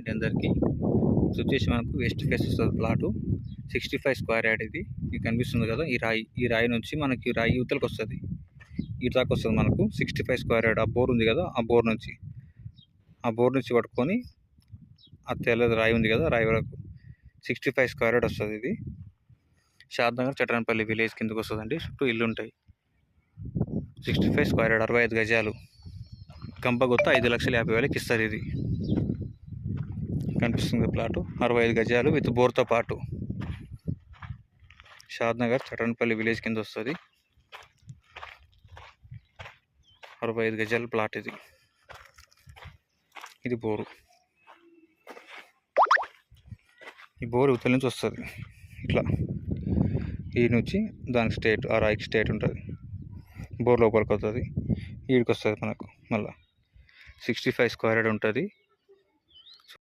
అండి అందరికీ. ఇది వచ్చేసి మనకు వెస్ట్ ఫేస్ వస్తుంది ప్లాటు. 65 స్క్వేర్ యార్డ్ ఇది. మీకు కనిపిస్తుంది కదా ఈ రాయి నుంచి మనకి రాయి యువతలకు వస్తుంది. ఇటు దాకా వస్తుంది మనకు 65 స్క్వేర్ యార్డ్. ఆ బోర్ ఉంది కదా, ఆ బోర్ నుంచి పట్టుకొని ఆ తెల్లది రాయి ఉంది కదా, రాయి వరకు 65 స్క్వేర్ యార్డ్ వస్తుంది. ఇది షాద్నగర్ చట్రాన్పల్లి విలేజ్ కిందకు వస్తుందండి. చుట్టూ ఇల్లు ఉంటాయి. 65 స్క్వేర్ యార్డ్, 65 గజాలు. గంపగుత్త 5,50,000కి ఇస్తారు. ఇది కనిపిస్తుంది ప్లాటు 65 గజాలు విత్ బోర్తో పాటు. షాద్నగర్ చట్రాన్పల్లి విలేజ్ కింద వస్తుంది. 65 గజాల ప్లాట్ ఇది. ఇది బోరు. ఈ బోరు ఇవతల నుంచి వస్తుంది. ఇట్లా ఈ నుంచి దానికి స్టేట్, ఆ రాయికి స్టేట్ ఉంటుంది. బోర్ లోపలికి వస్తుంది, ఈడికి వస్తుంది మనకు. మళ్ళీ 65 స్క్వేర్ యార్డ్ ఉంటుంది.